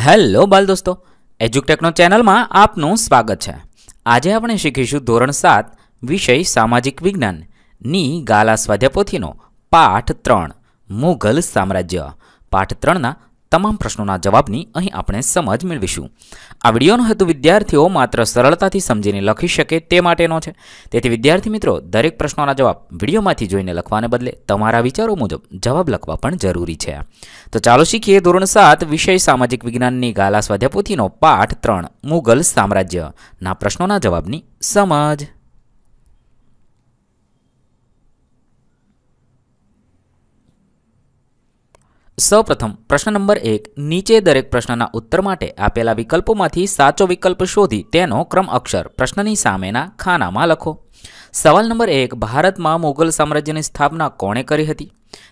Hello બાલ દોસ્તો, એજ્યુકટેકનો ચેનલમાં આપનું સ્વાગત છે। આજે આપણે શીખીશું ધોરણ 7 વિષય સામાજિક વિજ્ઞાનની ગાલા સ્વાધ્યાયપોથીનો પાઠ 3 મુઘલ સામ્રાજ્ય। પાઠ 3ના તમામ પ્રશ્નોના જવાબની અહીં આપણે સમજ મેળવીશું। આ વિડીયોનો હેતુ વિદ્યાર્થીઓ માત્ર સરળતાથી સમજીને લખી શકે તે માટેનો છે। તેથી વિદ્યાર્થી મિત્રો, દરેક પ્રશ્નોના જવાબ વિડીયોમાંથી જોઈને લખવાને બદલે તમારા વિચારો મુજબ જવાબ લખવા પણ જરૂરી છે। તો ચાલો શીખીએ ધોરણ 7 વિષય સામાજિક વિજ્ઞાનની ગાલા સ્વાધ્યાયપોથીનો પાઠ 3 મુઘલ સામ્રાજ્યના પ્રશ્નોના જવાબની સમજ। સૌપ્રથમ પ્રશ્ન નંબર 1, નીચે દરેક પ્રશ્નના ઉત્તર માટે આપેલા વિકલ્પોમાંથી સાચો વિકલ્પ શોધી તેનો ક્રમ અક્ષર પ્રશ્નની સામેના ખાનામાં લખો। સવાલ નંબર 1, ભારતમાં મુઘલ સામ્રાજ્યની સ્થાપના કોણે કરી હતી?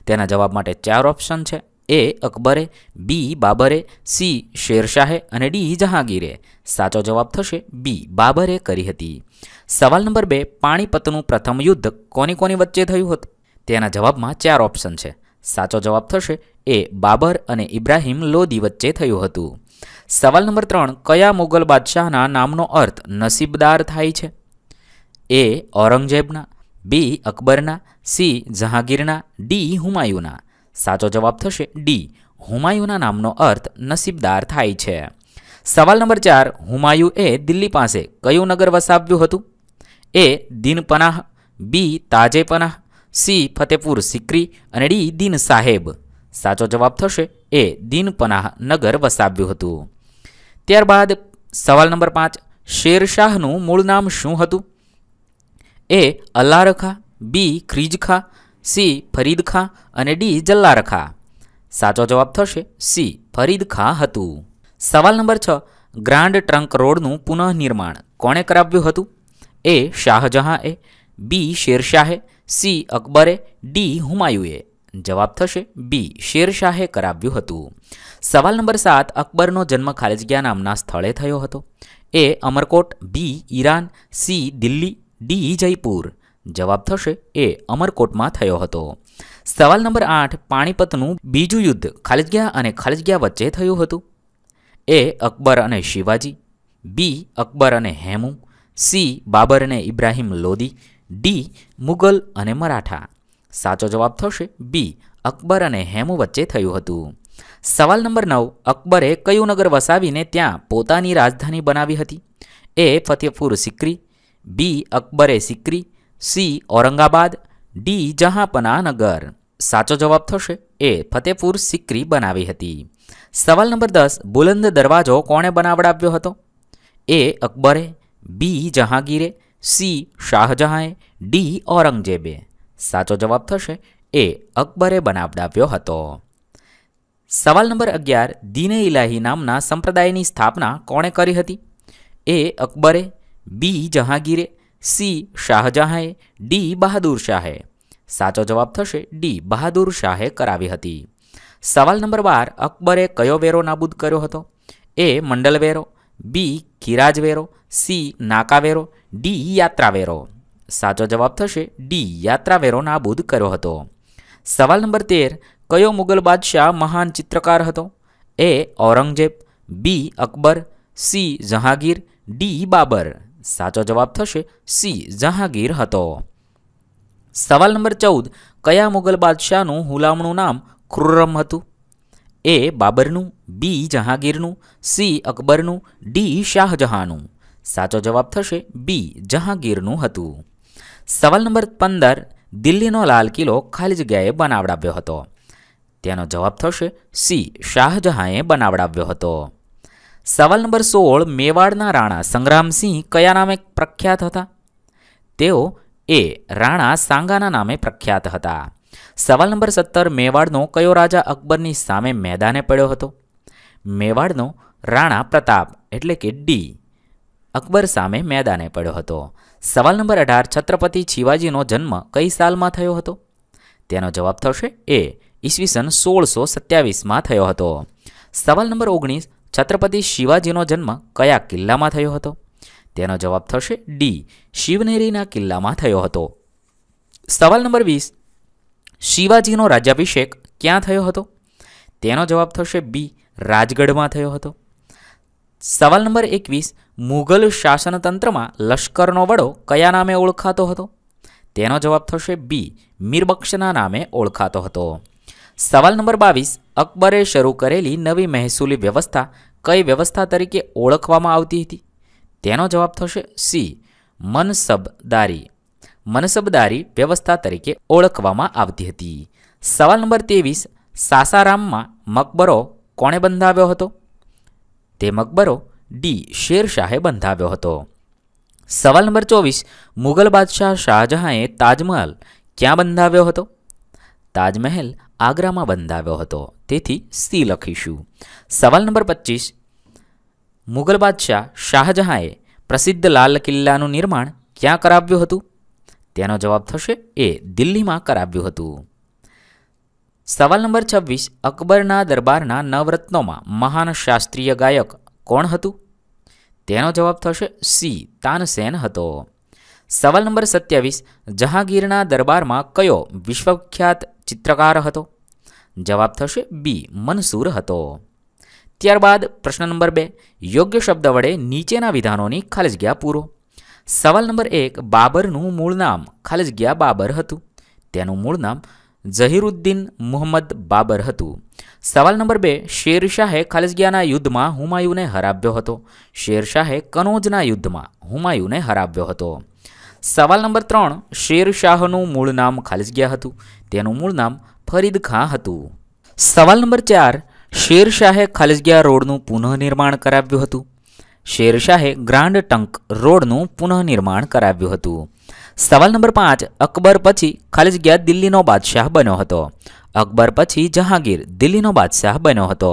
તેના જવાબ માટે 4 ઓપ્શન છે। એ અકબરે, બી બાબરે, સી શેરશાહે અને ડી જહાંગીરે। સાચો જવાબ થશે બી બાબરે કરી હતી। સવાલ નંબર 2, પાણીપતનું પ્રથમ યુદ્ધ કોની કોની વચ્ચે થયું હતું? તેના જવાબમાં 4 ઓપ્શન છે। સાચો જવાબ થશે એ બાબર અને ઇબ્રાહિમ લોદી વચ્ચે થયું હતું। સવાલ નંબર 3, કયા મુગલ બાદશાહના નામનો અર્થ નસીબદાર થાય છે? એ ઔરંગઝેબના, બી અકબરના, સી જહાંગીરના, ડી હુમાયુના। સાચો જવાબ થશે ડી હુમાયુના નામનો અર્થ નસીબદાર થાય છે। સવાલ નંબર 4, હુમાયુએ દિલ્હી પાસે કયું નગર વસાવ્યું હતું? એ દીનપનાહ, બી તાજેપનાહ, સી ફતેપુર સિક્રી અને ડી દીન સાહેબ। સાચો જવાબ થશે એ દીનપનાહ નગર વસાવ્યું હતું। ત્યારબાદ સવાલ નંબર 5, શેરશાહનું મૂળ નામ શું હતું? એ અલ્લારખા, બી ખ્રીજખા, સી ફરીદખા અને ડી જલ્લારખા। સાચો જવાબ થશે સી ફરીદખા હતું। સવાલ નંબર 6, ગ્રાન્ડ ટ્રંક રોડનું પુનઃનિર્માણ કોણે કરાવ્યું હતું? એ શાહજહાંએ, બી શેરશાહે, સી અકબરે, ડી હુમાયુએ। જવાબ થશે બી શેરશાહે કરાવ્યું હતું। સવાલ નંબર 7, અકબરનો જન્મ ખાલી જગ્યા નામના સ્થળે થયો હતો? A Amarkot, B Iran, C Delhi, D Jaipur. જવાબ થશે એ અમરકોટમાં થયો હતો। સવાલ નંબર 8, પાણીપતનું બીજું યુદ્ધ ખાલી જગ્યા અને ખાલી જગ્યા વચ્ચે થયું હતું? એ અકબર અને શિવાજી, બી અકબર અને હેમુ, સી બાબર અને ઇબ્રાહિમ લોદી, ડી મુગલ અને મરાઠા। સાચો જવાબ થશે બી અકબર અને હેમુ વચ્ચે થયું હતું। સવાલ નંબર 9, અકબરે કયું નગર વસાવીને ત્યાં પોતાની રાજધાની બનાવી હતી? એ ફતેપુર સિક્રી, બી અકબરે સિક્રી, સી ઔરંગાબાદ, ડી જહાંપનાહ નગર। સાચો જવાબ થશે એ ફતેપુર સિક્રી બનાવી હતી। સવાલ નંબર 10, બુલંદ દરવાજો કોણે બનાવડાવ્યો હતો? એ અકબરે, બી જહાંગીરે, સી શાહજહાંએ, ડી ઔરંગઝેબે। સાચો જવાબ થશે એ અકબરે બનાવડાવ્યો હતો। સવાલ નંબર 11, દીને ઇલાહી નામના સંપ્રદાયની સ્થાપના કોણે કરી હતી? એ અકબરે, બી જહાંગીરે, સી શાહજહાંએ, ડી બહાદુર શાહે। સાચો જવાબ થશે ડી બહાદુર શાહે કરાવી હતી। સવાલ નંબર 12, અકબરે કયો વેરો નાબૂદ કર્યો હતો? એ મંડલ વેરો, બી ખીરાજ વેરો, સી નાકા વેરો, ડી યાત્રા વેરો। સાચો જવાબ થશે ડી યાત્રા વેરો નાબૂદ કર્યો હતો। સવાલ નંબર 13, કયો મુગલ બાદશાહ મહાન ચિત્રકાર હતો? એ ઔરંગઝેબ, બી અકબર, સી જહાંગીર, ડી બાબર। સાચો જવાબ થશે સી જહાંગીર હતો। સવાલ નંબર 14, કયા મુગલ બાદશાહનું હુલામણું નામ ખુર્રમ હતું? એ બાબરનું, બી જહાંગીરનું, સી અકબરનું, ડી શાહજહાંનું। સાચો જવાબ થશે બી જહાંગીરનું હતું। સવાલ નંબર 15, દિલ્હીનો લાલ કિલ્લો ખાલી જગ્યાએ બનાવડાવ્યો હતો? તેનો જવાબ થશે સી શાહજહાંએ બનાવડાવ્યો હતો। સવાલ નંબર 16, મેવાડના રાણા સંગ્રામસિંહ કયા નામે પ્રખ્યાત હતા? તેઓ એ રાણા સાંગાના નામે પ્રખ્યાત હતા। સવાલ નંબર 17, મેવાડનો કયો રાજા અકબરની સામે મેદાને પડ્યો હતો? મેવાડનો રાણા પ્રતાપ એટલે કે ડી અકબર સામે મેદાને પડ્યો હતો। સવાલ નંબર 18, છત્રપતિ શિવાજીનો જન્મ કઈ સાલમાં થયો હતો? તેનો જવાબ થશે એ ઈસવીસન 1627માં થયો હતો। સવાલ નંબર 19, છત્રપતિ શિવાજીનો જન્મ કયા કિલ્લામાં થયો હતો? તેનો જવાબ થશે ડી શિવનેરીના કિલ્લામાં થયો હતો। સવાલ નંબર 20, શિવાજીનો રાજ્યાભિષેક ક્યાં થયો હતો? તેનો જવાબ થશે બી રાજગઢમાં થયો હતો। સવાલ નંબર 21, મુઘલ શાસનતંત્રમાં લશ્કરનો વડો કયા નામે ઓળખાતો હતો? તેનો જવાબ થશે બી, મીરબક્ષના નામે ઓળખાતો હતો. સવાલ નંબર 22, અકબરે શરૂ કરેલી નવી મહેસૂલી વ્યવસ્થા કઈ વ્યવસ્થા તરીકે ઓળખવામાં આવતી હતી? તેનો જવાબ થશે સી, મનસબદારી. મનસબદારી વ્યવસ્થા તરીકે ઓળખવામાં આવતી હતી. સવાલ નંબર 23, સાસારામમાં મકબરો કોણે બંધાવ્યો હતો? તે મકબરો ડી, શેરશાહે બંધાવ્યો હતો. સવાલ નંબર 24, મુગલ બાદશાહ શાહજહાંએ તાજમહલ ક્યાં બંધાવ્યો હતો? તાજમહેલ આગ્રામાં બંધાવ્યો હતો, તેથી સી લખીશું. સવાલ નંબર 25, મુગલ બાદશાહ શાહજહાંએ પ્રસિદ્ધ લાલ કિલ્લાનું નિર્માણ ક્યાં કરાવ્યું હતું? તેનો જવાબ થશે એ, દિલ્હીમાં કરાવ્યું હતું. સવાલ નંબર 26, અકબરના દરબારના નવરત્નોમાં મહાન શાસ્ત્રીય ગાયક કોણ હતું? તેનો જવાબ થશે સી, તાનસેન હતો. સવાલ નંબર 27, જહાંગીરના દરબારમાં કયો વિશ્વવિખ્યાત ચિત્રકાર હતો? જવાબ થશે બી, મંસૂર હતો. ત્યારબાદ પ્રશ્ન નંબર 2, યોગ્ય શબ્દ વડે નીચેના વિધાનોની ખાલી જગ્યા પૂરો. સવાલ નંબર 1, બાબરનું મૂળ નામ ખાલી જગ્યા બાબર હતું. તેનું મૂળ નામ ઝહીરુદ્દીન મુહમ્મદ બાબર હતું. સવાલ નંબર 2, શેરશાહે ખાલી જગ્યાના યુદ્ધમાં હુમાયુને હરાવ્યો હતો. શેરશાહે કનોજના યુદ્ધમાં હુમાયુને હરાવ્યો હતો. સવાલ નંબર 3, શેરશાહનું મૂળ નામ ખાલી જગ્યા હતું. તેનું મૂળ નામ ફરીદ ખાં હતું. સવાલ નંબર 4, શેરશાહે ખાલી જગ્યા રોડનું પુનઃનિર્માણ કરાવ્યું હતું. શેરશાહે ગ્રાન્ડ ટંક રોડનું પુનઃનિર્માણ કરાવ્યું હતું. સવાલ નંબર 5, અકબર પછી ખાલી જગ્યા દિલ્હીનો બાદશાહ બન્યો હતો. અકબર પછી જહાંગીર દિલ્હીનો બાદશાહ બન્યો હતો.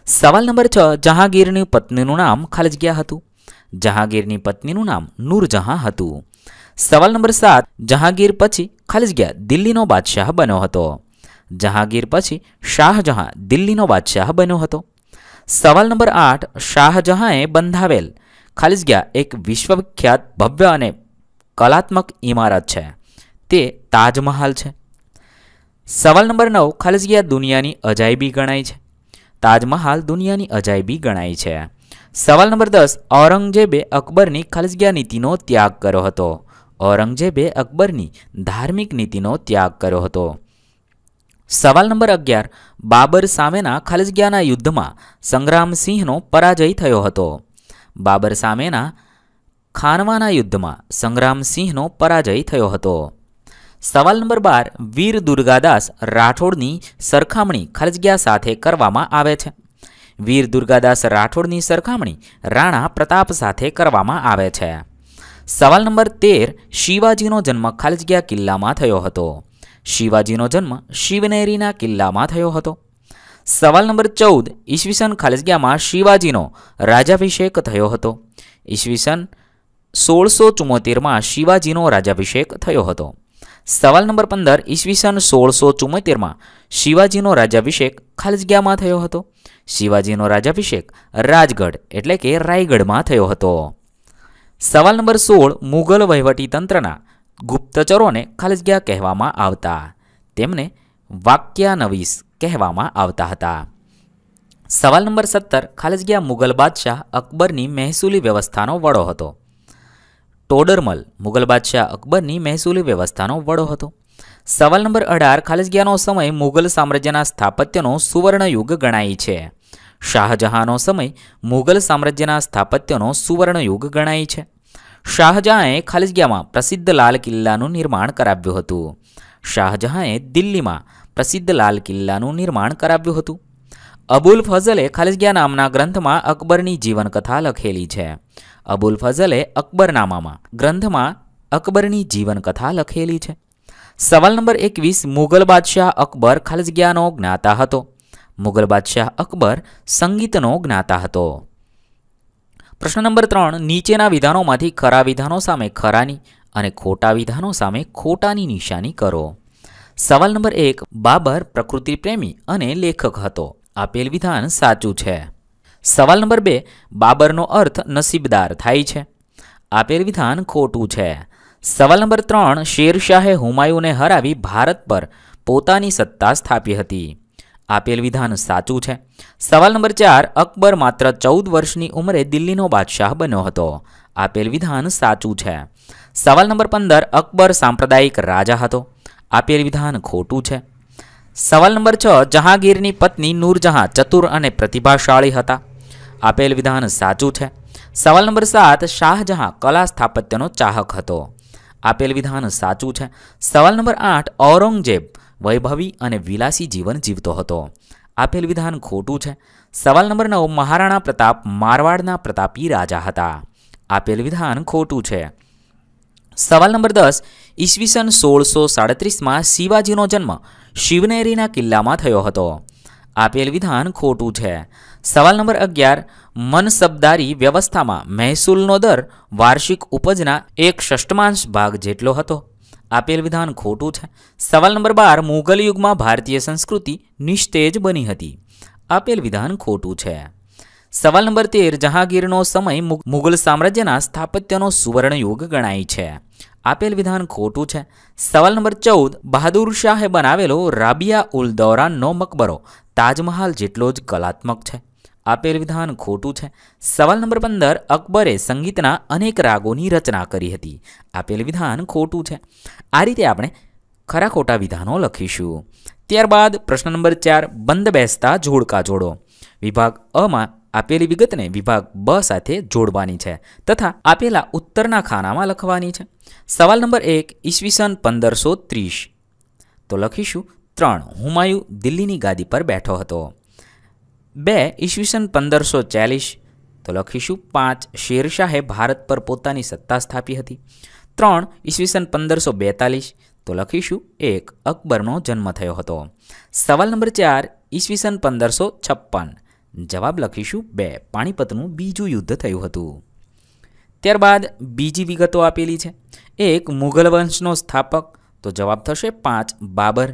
સવાલ નંબર 6, જહાંગીરની પત્નીનું નામ ખાલી જગ્યા હતું. જહાંગીરની પત્નીનું નામ નૂરજહાં હતું. સવાલ નંબર 7, જહાંગીર પછી ખાલી જગ્યા દિલ્હીનો બાદશાહ બન્યો હતો. જહાંગીર પછી શાહજહાં દિલ્હીનો બાદશાહ બન્યો હતો. સવાલ નંબર 8, શાહજહાંએ બંધાવેલ ખાલી જગ્યા એક વિશ્વવિખ્યાત ભવ્ય અને કલાત્મક ઇમારત છે. તે તાજમહાલ છે. સવાલ નંબર 9, ખાલી જગ્યા દુનિયાની અજાયબી ગણાય છે. તાજમહાલ દુનિયાની અજાયબી ગણાય છે. સવાલ નંબર 10, ઔરંગઝેબે અકબરની ખાલી જગ્યા નીતિનો ત્યાગ કર્યો હતો. ઔરંગઝેબે અકબરની ધાર્મિક નીતિનો ત્યાગ કર્યો હતો. સવાલ નંબર 11, બાબર સામેના ખાલી જગ્યાના યુદ્ધમાં સંગ્રામસિંહનો પરાજય થયો હતો. બાબર સામેના ખાનવાના યુદ્ધમાં સંગ્રામસિંહનો પરાજય થયો હતો. સવાલ નંબર 12, વીર દુર્ગાદાસ રાઠોડની સરખામણી ખાલી જગ્યા સાથે કરવામાં આવે છે. વીર દુર્ગાદાસ રાઠોડની સરખામણી રાણા પ્રતાપ સાથે કરવામાં આવે છે. સવાલ નંબર 13, શિવાજીનો જન્મ ખાલી જગ્યા કિલ્લામાં થયો હતો. શિવાજીનો જન્મ શિવનેરીના કિલ્લામાં થયો હતો. સવાલ નંબર 14, ઈસવીસન ખાલી જગ્યામાં શિવાજીનો રાજાભિષેક થયો હતો. ઈસવીસન 1674માં શિવાજીનો રાજાભિષેક થયો હતો. સવાલ નંબર 15, ઈસવીસન 1674માં શિવાજીનો રાજાભિષેક ખાલી જગ્યામાં થયો હતો. શિવાજીનો રાજાભિષેક રાજગઢ એટલે કે રાયગઢમાં થયો હતો. સવાલ નંબર 16, મુઘલ વહીવટીતંત્રના ગુપ્તચરોને ખાલી જગ્યા કહેવામાં આવતા. તેમને વાક્યાનવીસ કહેવામાં આવતા હતા. સવાલ નંબર 17, ખાલી જગ્યા મુગલ બાદશાહ અકબરની મહેસૂલી વ્યવસ્થાનો વડો હતો. ટોડરમલ મુગલ બાદશાહ અકબરની મહેસૂલી વ્યવસ્થાનો વડો હતો. સવાલ નંબર 18, ખાલી જગ્યાનો સમય મુગલ સામ્રાજ્યના સ્થાપત્યનો સુવર્ણયુગ ગણાય છે. શાહજહાંનો સમય મુગલ સામ્રાજ્યના સ્થાપત્યનો સુવર્ણયુગ ગણાય છે. શાહજહાંએ ખાલી જગ્યામાં પ્રસિદ્ધ લાલ કિલ્લાનું નિર્માણ કરાવ્યું હતું. શાહજહાંએ દિલ્હીમાં પ્રસિદ્ધ લાલ કિલ્લાનું નિર્માણ કરાવ્યું હતું. અબુલ ફઝલે ખાલી જગ્યા નામના ગ્રંથમાં અકબરની જીવનકથા લખેલી છે. અબુલ ફઝલે અકબરનામામાં ગ્રંથમાં અકબરની જીવનકથા લખેલી છે. સવાલ નંબર 21, મુગલ બાદશાહ અકબર ખાલી જગ્યાનો જ્ઞાતા હતો. મુગલ બાદશાહ અકબર સંગીતનો જ્ઞાતા હતો. પ્રશ્ન નંબર 3, નીચેના વિધાનોમાંથી ખરા વિધાનો સામે ખરાની અને ખોટા વિધાનો સામે ખોટાની નિશાની કરો. સવાલ નંબર 1, બાબર પ્રકૃતિ પ્રેમી અને લેખક હતો. આપેલ વિધાન સાચું છે. સવાલ નંબર 2, બાબરનો અર્થ નસીબદાર થાય છે. આપેલ વિધાન ખોટું છે. સવાલ નંબર 3, શેરશાહે હુમાયુને હરાવી ભારત પર પોતાની સત્તા સ્થાપી હતી. આપેલ વિધાન સાચું છે. સવાલ નંબર 4, અકબર માત્ર 14 વર્ષની ઉંમરે દિલ્હીનો બાદશાહ બન્યો હતો. આપેલ વિધાન સાચું છે. સવાલ નંબર 15, અકબર સાંપ્રદાયિક રાજા હતો. આપેલ વિધાન ખોટું છે. સવાલ નંબર 6, જહાંગીરની પત્ની નૂરજહાં ચતુર અને પ્રતિભાશાળી હતા. આપેલ વિધાન સાચું છે. સવાલ નંબર 7, શાહજહાં કલા સ્થાપત્યનો ચાહક હતો. આપેલ વિધાન સાચું છે. સવાલ નંબર 8, ઔરંગઝેબ વૈભવી અને વિલાસી જીવન જીવતો હતો. આપેલ વિધાન ખોટું છે. સવાલ નંબર 9, મહારાણા પ્રતાપ મારવાડના પ્રતાપી રાજા હતા. આપેલ વિધાન ખોટું છે. સવાલ નંબર 10, ઈસવીસન 1637માં શિવાજીનો જન્મ શિવનેરીના કિલ્લામાં થયો હતો. આપેલ વિધાન ખોટું છે. સવાલ નંબર 11, મનસબદારી વ્યવસ્થામાં મહેસૂલનો દર વાર્ષિક ઉપજના 1/6 ભાગ જેટલો હતો. આપેલ વિધાન ખોટું છે. સવાલ નંબર 12, મુઘલ યુગમાં ભારતીય સંસ્કૃતિ નિસ્તેજ બની હતી. આપેલ વિધાન ખોટું છે. સવાલ નંબર 13, જહાંગીરનો સમય મુઘલ સામ્રાજ્યના સ્થાપત્યનો સુવર્ણ યુગ ગણાય છે. આપેલ વિધાન ખોટું છે. સવાલ નંબર 14, બહાદુર શાહે બનાવેલો રાબિયા ઉલ દૌરાનનો મકબરો તાજમહાલ જેટલો જ કલાત્મક છે. આપેલ વિધાન ખોટું છે. સવાલ નંબર 15, અકબરે સંગીતના અનેક રાગોની રચના કરી હતી. આપેલ વિધાન ખોટું છે. આ રીતે આપણે ખરા ખોટા વિધાનો લખીશું. ત્યારબાદ પ્રશ્ન નંબર 4, બંધ બેસતા જોડકા જોડો. વિભાગ અમાં આપેલી વિગતને વિભાગ બ સાથે જોડવાની છે તથા આપેલા ઉત્તરના ખાનામાં લખવાની છે. સવાલ નંબર 1, ઈસવીસન 1530 તો લખીશું 3, હુમાયુ દિલ્હીની ગાદી પર બેઠો હતો. 2, ઈસવીસન 1540 તો લખીશું 5, શેરશાહે ભારત પર પોતાની સત્તા સ્થાપી હતી. 3, ઈસવીસન 1542 તો લખીશું 1, અકબરનો જન્મ થયો હતો. સવાલ નંબર 4, ઈસવીસન 1556 જવાબ લખીશું 2, પાણીપતનું બીજું યુદ્ધ થયું હતું. ત્યારબાદ બીજી વિગતો આપેલી છે. 1, મુઘલ વંશનો સ્થાપક તો જવાબ થશે 5, બાબર.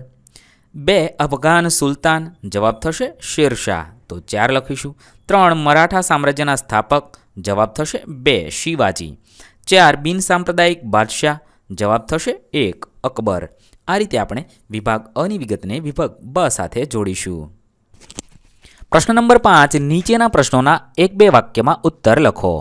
2, અફઘાન સુલતાન જવાબ થશે શેરશાહ તો 4 લખીશું. 3, મરાઠા સામ્રાજ્યના સ્થાપક જવાબ થશે 2, શિવાજી. 4, બિન સાંપ્રદાયિક બાદશાહ જવાબ થશે 1, અકબર. આ રીતે આપણે વિભાગ અની વિગતને વિભાગ બ સાથે જોડીશું. પ્રશ્ન નંબર 5, નીચેના પ્રશ્નોના 1-2 વાક્યમાં ઉત્તર લખો.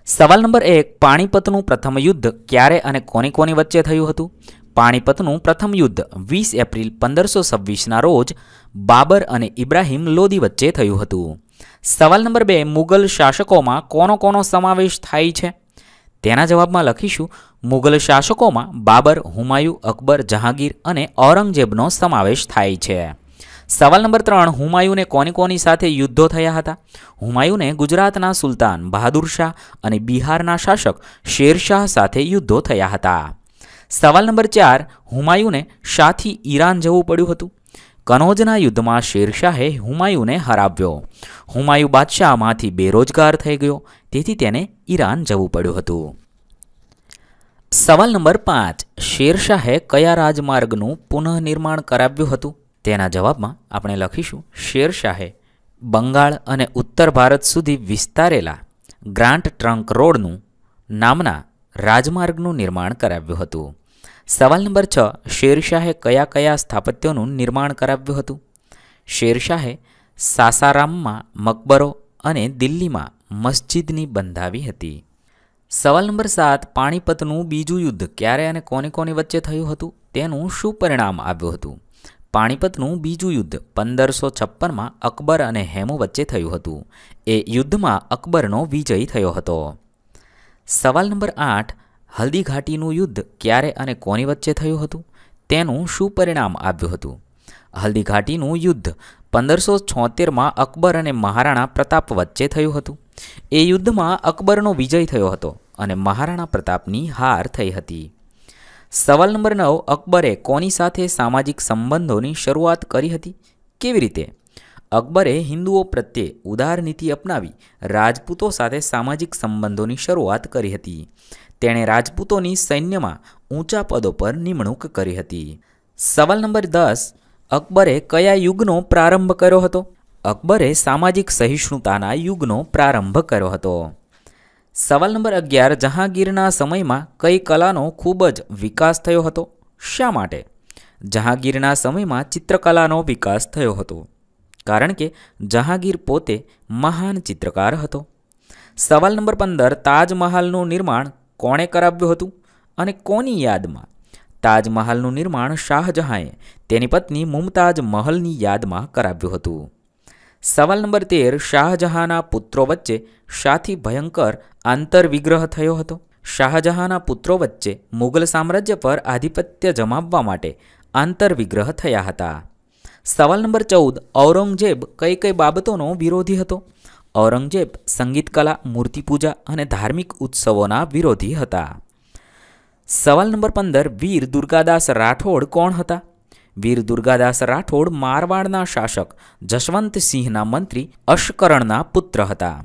સવાલ નંબર 1, પાણીપતનું પ્રથમ યુદ્ધ ક્યારે અને કોની કોની વચ્ચે થયું હતું? પાણીપતનું પ્રથમ યુદ્ધ 20 એપ્રિલ 1526ના રોજ બાબર અને ઇબ્રાહિમ લોદી વચ્ચે થયું હતું. સવાલ નંબર 2, મુગલ શાસકોમાં કોનો કોનો સમાવેશ થાય છે? તેના જવાબમાં લખીશું મુગલ શાસકોમાં બાબર, હુમાયુ, અકબર, જહાંગીર અને ઔરંગઝેબનો સમાવેશ થાય છે. સવાલ નંબર 3, હુમાયુને કોની કોની સાથે યુદ્ધો થયા હતા? હુમાયુને ગુજરાતના સુલતાન બહાદુર શાહ અને બિહારના શાસક શેરશાહ સાથે યુદ્ધો થયા હતા. સવાલ નંબર 4, હુમાયુને શાથી ઈરાન જવું પડ્યું હતું? કનોજના યુદ્ધમાં શેરશાહે હુમાયુને હરાવ્યો. હુમાયુ બાદશાહમાંથી બેરોજગાર થઈ ગયો, તેથી તેને ઈરાન જવું પડ્યું હતું. સવાલ નંબર 5, શેરશાહે કયા રાજમાર્ગનું પુનઃનિર્માણ કરાવ્યું હતું? તેના જવાબમાં આપણે લખીશું શેરશાહે બંગાળ અને ઉત્તર ભારત સુધી વિસ્તારેલા ગ્રાન્ટ ટ્રંક રોડનું નામના રાજમાર્ગનું નિર્માણ કરાવ્યું હતું. સવાલ નંબર 6, શેરશાહે કયા કયા સ્થાપત્યોનું નિર્માણ કરાવ્યું હતું? શેરશાહે સાસારામમાં મકબરો અને દિલ્હીમાં મસ્જિદની બંધાવી હતી. સવાલ નંબર 7, પાણીપતનું બીજું યુદ્ધ ક્યારે અને કોની કોની વચ્ચે થયું હતું? તેનું શું પરિણામ આવ્યું હતું? પાણીપતનું બીજું યુદ્ધ 1556માં અકબર અને હેમુ વચ્ચે થયું હતું. એ યુદ્ધમાં અકબરનો વિજય થયો હતો. સવાલ નંબર 8, હલ્દીઘાટીનું યુદ્ધ ક્યારે અને કોની વચ્ચે થયું હતું? તેનું શું પરિણામ આવ્યું હતું? હલ્દીઘાટીનું યુદ્ધ 1576માં અકબર અને મહારાણા પ્રતાપ વચ્ચે થયું હતું. એ યુદ્ધમાં અકબરનો વિજય થયો હતો અને મહારાણા પ્રતાપની હાર થઈ હતી. સવાલ નંબર 9, અકબરે કોની સાથે સામાજિક સંબંધોની શરૂઆત કરી હતી? કેવી રીતે? અકબરે હિન્દુઓ પ્રત્યે ઉદાર નીતિ અપનાવી રાજપૂતો સાથે સામાજિક સંબંધોની શરૂઆત કરી હતી. તેણે રાજપૂતોની સૈન્યમાં ઊંચા પદો પર નિમણૂક કરી હતી. સવાલ નંબર 10, અકબરે કયા યુગનો પ્રારંભ કર્યો હતો? અકબરે સામાજિક સહિષ્ણુતાના યુગનો પ્રારંભ કર્યો હતો. સવાલ નંબર 11, જહાંગીરના સમયમાં કઈ કલાનો ખૂબ જ વિકાસ થયો હતો? શા માટે? જહાંગીરના સમયમાં ચિત્રકલાનો વિકાસ થયો હતો. કારણ કે જહાંગીર પોતે મહાન ચિત્રકાર હતો. સવાલ નંબર 15, તાજમહાલનું નિર્માણ કોણે કરાવ્યું હતું અને કોની યાદમાં? તાજમહાલનું નિર્માણ શાહજહાંએ તેની પત્ની મુમતાજ મહલની યાદમાં કરાવ્યું હતું. સવાલ નંબર 13, શાહજહાંના પુત્રો વચ્ચે શાથી ભયંકર આંતરવિગ્રહ થયો હતો? શાહજહાંના પુત્રો વચ્ચે મુગલ સામ્રાજ્ય પર આધિપત્ય જમાવવા માટે આંતરવિગ્રહ થયા હતા. સવાલ નંબર 14, ઔરંગઝેબ કઈ કઈ બાબતોનો વિરોધી હતો? ઔરંગઝેબ સંગીતકલા, મૂર્તિપૂજા અને ધાર્મિક ઉત્સવોના વિરોધી હતા. સવાલ નંબર 15, વીર દુર્ગાદાસ રાઠોડ કોણ હતા? વીર દુર્ગાદાસ રાઠોડ મારવાડના શાસક જશવંતસિંહના મંત્રી અશ્કરણના પુત્ર હતા.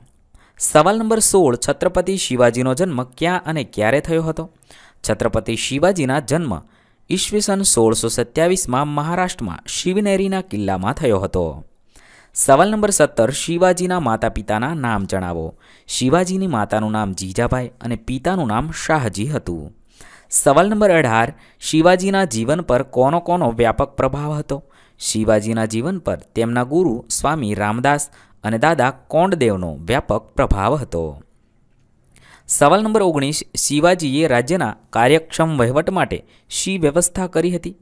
સવાલ નંબર 16, છત્રપતિ શિવાજીનો જન્મ ક્યાં અને ક્યારે થયો હતો? છત્રપતિ શિવાજીના જન્મ ઈસવીસન 1627માં મહારાષ્ટ્રમાં શિવનેરીના કિલ્લામાં થયો હતો. સવાલ નંબર 17, શિવાજીના માતા પિતાના નામ જણાવો. શિવાજીની માતાનું નામ જીજાબાઈ અને પિતાનું નામ શાહજી હતું. સવાલ નંબર 18, શિવાજીના જીવન પર કોનો કોનો વ્યાપક પ્રભાવ હતો? શિવાજીના જીવન પર તેમના ગુરુ સ્વામી રામદાસ અને દાદા કોંડદેવનો વ્યાપક પ્રભાવ હતો. સવાલ નંબર 19, શિવાજીએ રાજ્યના કાર્યક્ષમ વહીવટ માટે શી વ્યવસ્થા કરી હતી?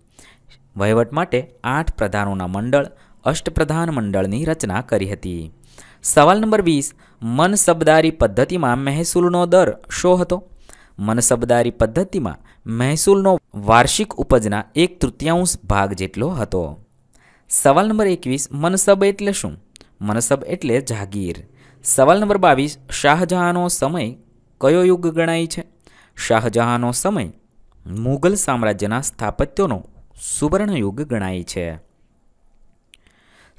વહીવટ માટે 8 પ્રધાનોના મંડળ, અષ્ટપ્રધાન મંડળની રચના કરી હતી. સવાલ નંબર 20, મનસબદારી પદ્ધતિમાં મહેસૂલનો દર શો હતો? મનસબદારી પદ્ધતિમાં મહેસૂલનો વાર્ષિક ઉપજના 1/3 ભાગ જેટલો હતો. સવાલ નંબર 21, મનસબ એટલે શું? મનસબ એટલે જાગીર. સવાલ નંબર 22, શાહજહાંનો સમય કયો યુગ ગણાય છે? શાહજહાંનો સમય મુગલ સામ્રાજ્યના સ્થાપત્યોનો સુવર્ણ યુગ ગણાય છે.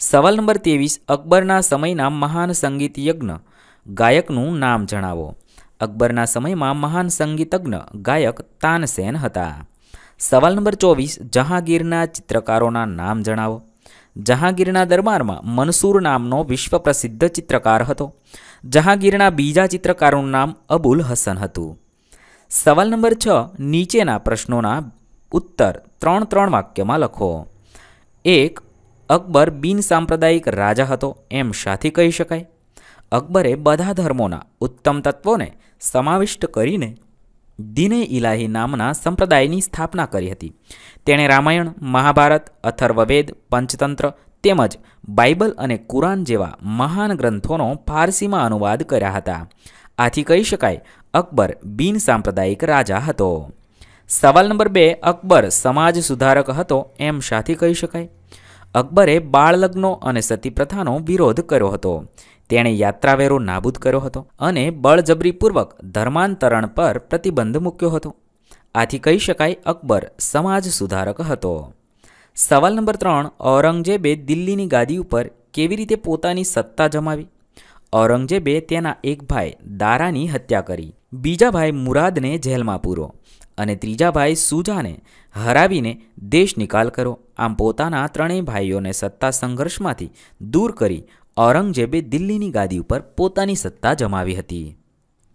સવાલ નંબર 23, અકબરના સમયના મહાન સંગીત યજ્ઞ ગાયકનું નામ જણાવો. અકબરના સમયમાં મહાન સંગીતજ્ઞ ગાયક તાનસેન હતા. સવાલ નંબર 24, જહાંગીરના ચિત્રકારોના નામ જણાવો. જહાંગીરના દરબારમાં મનસૂર નામનો વિશ્વ પ્રસિદ્ધ ચિત્રકાર હતો. જહાંગીરના બીજા ચિત્રકારનું નામ અબુલ હસન હતું. સવાલ નંબર 6, નીચેના પ્રશ્નોના ઉત્તર 3 વાક્યમાં લખો. 1, અકબર બિનસાંપ્રદાયિક રાજા હતો એમ શાથી કહી શકાય? અકબરે બધા ધર્મોના ઉત્તમ તત્વોને સમાવિષ્ટ કરીને દીને ઇલાહી નામના સંપ્રદાયની સ્થાપના કરી હતી. તેણે રામાયણ, મહાભારત, અથર્વવેદ, પંચતંત્ર તેમજ બાઇબલ અને કુરાન જેવા મહાન ગ્રંથોનો ફારસીમાં અનુવાદ કર્યા હતા. આથી કહી શકાય અકબર બિનસાંપ્રદાયિક રાજા હતો. સવાલ નંબર 2, અકબર સમાજ સુધારક હતો એમ શાથી કહી શકાય? અકબરે બાળલગ્નો અને સતી પ્રથાનો વિરોધ કર્યો હતો. તેણે યાત્રાવેરો નાબૂદ કર્યો હતો અને બળજબરીપૂર્વક ધર્માંતરણ પર પ્રતિબંધ મૂક્યો હતો. આથી કહી શકાય અકબર સમાજ સુધારક હતો. સવાલ નંબર 3, ઔરંગઝેબે દિલ્હીની ગાદી ઉપર કેવી રીતે પોતાની સત્તા જમાવી? ઔરંગઝેબે તેના એક ભાઈ દારાની હત્યા કરી, બીજા ભાઈ મુરાદને જેલમાં પૂરો અને ત્રીજા ભાઈ સુજાને હરાવીને દેશ નિકાલ કર્યો. આમ પોતાના 3 ભાઈઓને સત્તા સંઘર્ષમાંથી દૂર કરી ઔરંગઝેબે દિલ્હીની ગાદી ઉપર પોતાની સત્તા જમાવી હતી.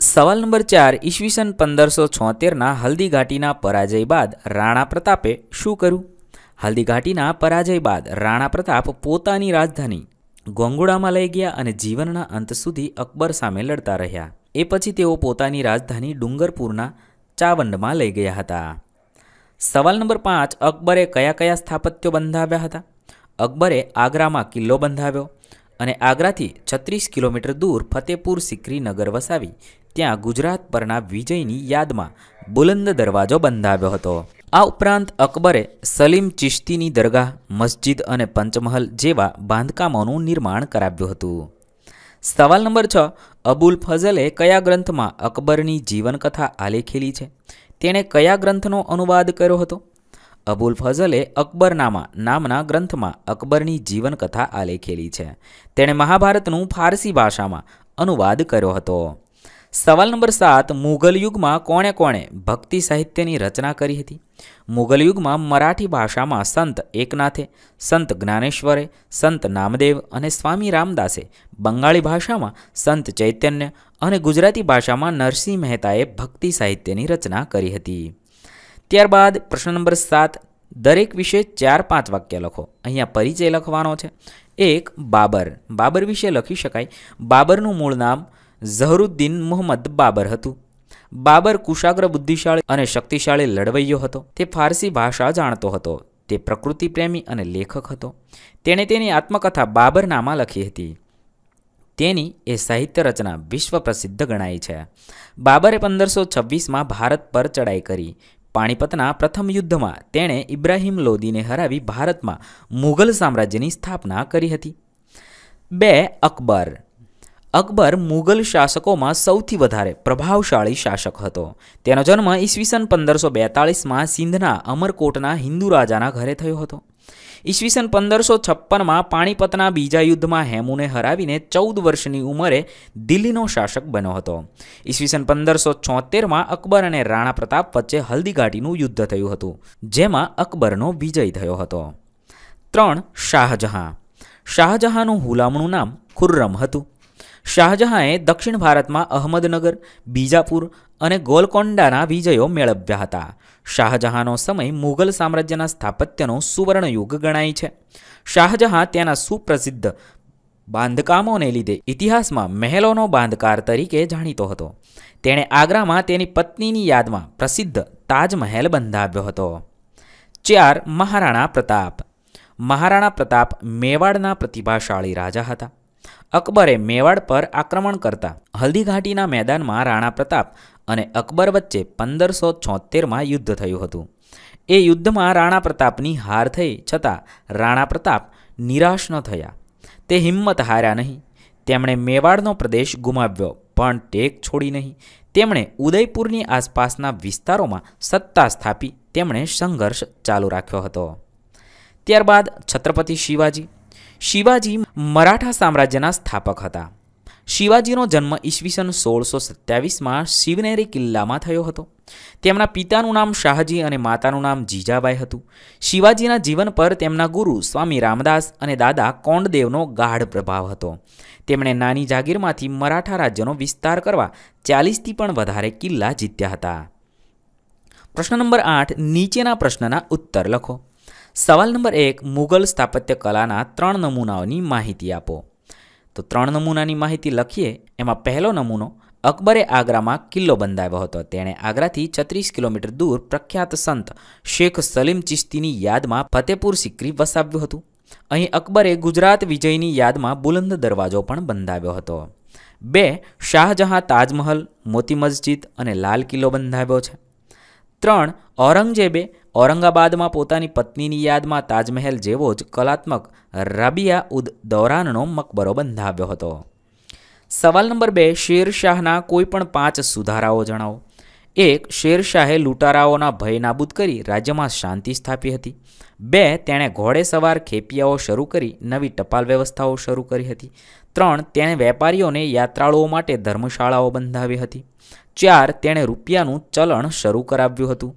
સવાલ નંબર 4, ઈસવીસન 1576ના હલ્દી ઘાટીના પરાજય બાદ રાણા પ્રતાપે શું કર્યું? હલ્દી ઘાટીના પરાજય બાદ રાણા પ્રતાપ પોતાની રાજધાની ગોંગુડામાં લઈ ગયા અને જીવનના અંત સુધી અકબર સામે લડતા રહ્યા. એ પછી તેઓ પોતાની રાજધાની ડુંગરપુરના ચાવંડમાં લઈ ગયા હતા. સવાલ નંબર 5, અકબરે કયા કયા સ્થાપત્યો બંધાવ્યા હતા? અકબરે આગ્રામાં કિલ્લો બંધાવ્યો અને આગ્રાથી 36 કિલોમીટર દૂર ફતેપુર સિકરી નગર વસાવી ત્યાં ગુજરાત પરના વિજયની યાદમાં બુલંદ દરવાજો બંધાવ્યો હતો. આ ઉપરાંત અકબરે સલીમ ચિશ્તીની દરગાહ, મસ્જિદ અને પંચમહલ જેવા બાંધકામોનું નિર્માણ કરાવ્યું હતું. સવાલ નંબર 6, અબુલ ફઝલે કયા ગ્રંથમાં અકબરની જીવનકથા આલેખેલી છે? તેણે કયા ગ્રંથનો અનુવાદ કર્યો હતો? અબુલ ફઝલે અકબરનામા નામના ગ્રંથમાં અકબરની જીવનકથા આલેખેલી છે. તેણે મહાભારતનું ફારસી ભાષામાં અનુવાદ કર્યો હતો. સવાલ નંબર 7, મુઘલ યુગમાં કોણે કોણે ભક્તિ સાહિત્યની રચના કરી હતી? મુઘલ યુગમાં મરાઠી ભાષામાં સંત એકનાથે, સંત જ્ઞાનેશ્વરે, સંત નામદેવ અને સ્વામી રામદાસે, બંગાળી ભાષામાં સંત ચૈતન્ય અને ગુજરાતી ભાષામાં નરસિંહ મહેતાએ ભક્તિ સાહિત્યની રચના કરી હતી. ત્યારબાદ પ્રશ્ન નંબર 7, દરેક વિશે 4-5 વાક્ય લખો. અહીંયા પરિચય લખવાનો છે. एक बाबर। बाबर विषे लखी शकाय बाबरનું મૂળ નામ ઝહરુદ્દીન મુહમ્મદ બાબર હતું। બાબર કુશાગ્ર બુદ્ધિશાળી અને શક્તિશાળી લડવૈયો હતો। તે ફારસી ભાષા જાણતો હતો। તે પ્રકૃતિ પ્રેમી અને લેખક હતો। તેણે તેની આત્મકથા બાબરનામા લખી હતી। તેની એ સાહિત્ય રચના વિશ્વ પ્રસિદ્ધ ગણાય છે। બાબરે 1526માં ભારત પર ચડાઈ કરી। પાણીપતના પ્રથમ યુદ્ધમાં તેણે ઇબ્રાહિમ લોદીને હરાવી ભારતમાં મુઘલ સામ્રાજ્યની સ્થાપના કરી હતી। 2. અકબર। અકબર મુઘલ શાસકોમાં સૌથી વધારે પ્રભાવશાળી શાસક હતો। તેનો જન્મ ઈસવીસન 1542માં સિંધના અમરકોટના હિન્દુ રાજાના ઘરે થયો હતો। ઈસવીસન 1556માં પાણીપતના બીજા યુદ્ધમાં હેમુને હરાવીને 14 વર્ષની ઉંમરે દિલ્હીનો શાસક બન્યો હતો। ઈસવીસન 1576માં અકબર અને રાણા પ્રતાપ વચ્ચે હલ્દીઘાટીનું યુદ્ધ થયું હતું, જેમાં અકબરનો વિજય થયો હતો। 3. શાહજહાં। શાહજહાંનું હુલામણું નામ ખુર્રમ હતું। શાહજહાંએ દક્ષિણ ભારતમાં અહમદનગર, બીજાપુર અને ગોલકોંડાના વિજયો મેળવ્યા હતા। શાહજહાંનો સમય મુઘલ સામ્રાજ્યના સ્થાપત્યનો સુવર્ણયુગ ગણાય છે। શાહજહાં તેના સુપ્રસિદ્ધ બાંધકામોને લીધે ઇતિહાસમાં મહેલોનો બાંધકાર તરીકે જાણીતો હતો। તેણે આગ્રામાં તેની પત્નીની યાદમાં પ્રસિદ્ધ તાજમહેલ બંધાવ્યો હતો। 4. મહારાણા પ્રતાપ। મહારાણા પ્રતાપ મેવાડના પ્રતિભાશાળી રાજા હતા। અકબરે મેવાડ પર આક્રમણ કરતા હલ્દીઘાટીના મેદાનમાં રાણા પ્રતાપ અને અકબર વચ્ચે 1576માં યુદ્ધ થયું હતું। એ યુદ્ધમાં રાણા પ્રતાપની હાર થઈ છતાં રાણા પ્રતાપ નિરાશ ન થયા। તે હિંમત હાર્યા નહીં। તેમણે મેવાડનો પ્રદેશ ગુમાવ્યો પણ ટેક છોડી નહીં। તેમણે ઉદયપુરની આસપાસના વિસ્તારોમાં સત્તા સ્થાપી તેમણે સંઘર્ષ ચાલુ રાખ્યો હતો। ત્યારબાદ છત્રપતિ શિવાજી। શિવાજી મરાઠા સામ્રાજ્યના સ્થાપક હતા। શિવાજીનો જન્મ ઈસવીસન 1627માં શિવનેરી કિલ્લામાં થયો હતો। તેમના પિતાનું નામ શાહજી અને માતાનું નામ જીજાબાઈ હતું। શિવાજીના જીવન પર તેમના ગુરુ સ્વામી રામદાસ અને દાદા કોંડદેવનો ગાઢ પ્રભાવ હતો। તેમણે નાની જાગીરમાંથી મરાઠા રાજ્યનો વિસ્તાર કરવા 40થી પણ વધારે કિલ્લા જીત્યા હતા। પ્રશ્ન નંબર 8, નીચેના પ્રશ્નના ઉત્તર લખો। સવાલ નંબર 1, મુઘલ સ્થાપત્ય કલાના 3 નમૂનાઓની માહિતી આપો। તો 3 નમૂનાની માહિતી લખીએ। એમાં પહેલો નમૂનો, અકબરે આગ્રામાં કિલ્લો બંધાવ્યો હતો। તેણે આગ્રાથી 36 કિલોમીટર દૂર પ્રખ્યાત સંત શેખ સલીમ ચિશ્તીની યાદમાં ફતેપુર સિક્રી વસાવ્યું હતું। અહીં અકબરે ગુજરાત વિજયની યાદમાં બુલંદ દરવાજો પણ બંધાવ્યો હતો। 2, શાહજહાં તાજમહલ, મોતી મસ્જિદ અને લાલ કિલ્લો બંધાવ્યો છે। 3, ઔરંગઝેબે ઔરંગાબાદમાં પોતાની પત્નીની યાદમાં તાજમહેલ જેવો જ કલાત્મક રાબિયા ઉદ દૌરાનનો મકબરો બંધાવ્યો હતો। સવાલ નંબર 2, શેરશાહના કોઈપણ 5 સુધારાઓ જણાવો। 1, શેરશાહે લૂંટારાઓના ભય નાબૂદ કરી રાજ્યમાં શાંતિ સ્થાપી હતી। 2, તેણે ઘોડેસવાર ખેપિયાઓ શરૂ કરી નવી ટપાલ વ્યવસ્થાઓ શરૂ કરી હતી। 3, તેણે વેપારીઓને યાત્રાળુઓ માટે ધર્મશાળાઓ બંધાવી હતી। 4, તેણે રૂપિયાનું ચલણ શરૂ કરાવ્યું હતું।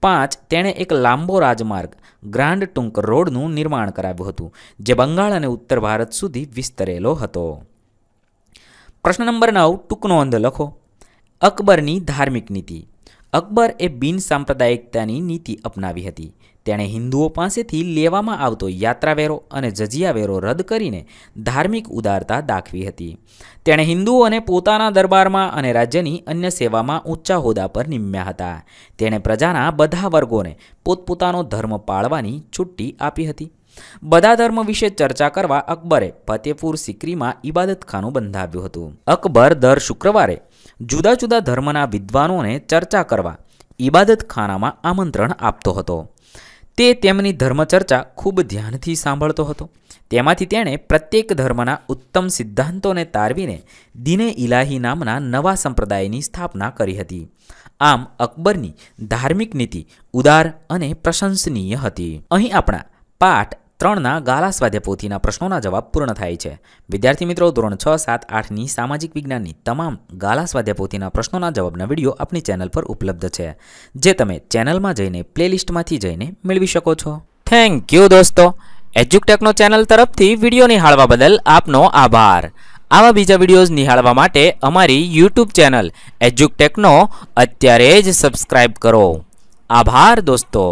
5, તેણે એક લાંબો રાજમાર્ગ ગ્રાન્ડ ટ્રુંક રોડનું નિર્માણ કરાવ્યું હતું, જે બંગાળ અને ઉત્તર ભારત સુધી વિસ્તરેલો હતો। પ્રશ્ન નંબર 9, ટૂંક નોંધ લખો। અકબરની ધાર્મિક નીતિ। અકબર એ બિન સાંપ્રદાયિકતાની નીતિ અપનાવી હતી। તેણે હિન્દુઓ પાસેથી લેવામાં આવતો યાત્રાવેરો અને જજિયાવેરો રદ કરીને ધાર્મિક ઉદારતા દાખવી હતી। તેણે હિન્દુઓને પોતાના દરબારમાં અને રાજ્યની અન્ય સેવામાં ઊંચા હોદ્દા પર નિમ્યા હતા। તેણે પ્રજાના બધા વર્ગોને પોતપોતાનો ધર્મ પાળવાની છુટ્ટી આપી હતી। બધા ધર્મ વિશે ચર્ચા કરવા અકબરે ફતેપુર સિક્રીમાં ઇબાદતખાનું બંધાવ્યું હતું। અકબર દર શુક્રવારે જુદા જુદા ધર્મના વિદ્વાનોને ચર્ચા કરવા ઇબાદતખાનામાં આમંત્રણ આપતો હતો। તે તેમની ધર્મચર્ચા ખૂબ ધ્યાનથી સાંભળતો હતો। તેમાંથી તેણે પ્રત્યેક ધર્મના ઉત્તમ સિદ્ધાંતોને તારવીને દીને ઇલાહી નામના નવા સંપ્રદાયની સ્થાપના કરી હતી। આમ અકબરની ધાર્મિક નીતિ ઉદાર અને પ્રશંસનીય હતી। અહીં આપણા પાઠ 3ના ગાલા સ્વાધ્યાય પોથીના પ્રશ્નોના જવાબ પૂર્ણ થાય છે। વિદ્યાર્થી મિત્રો, ધોરણ 6, 7, 8ની સામાજિક વિજ્ઞાનની તમામ ગાલા સ્વાધ્યાય પોથીના પ્રશ્નોના જવાબના વિડીયો આપણી ચેનલ પર ઉપલબ્ધ છે, જે તમે ચેનલમાં જઈને પ્લેલિસ્ટમાંથી જઈને મેળવી શકો છો। થેન્ક યુ દોસ્તો। એજ્યુકટેકનો ચેનલ તરફથી વિડીયો નિહાળવા બદલ આપનો આભાર। આવા બીજા વિડીયોઝ નિહાળવા માટે અમારી યુટ્યુબ ચેનલ એજ્યુકટેકનો અત્યારે જ સબસ્ક્રાઇબ કરો। આભાર દોસ્તો।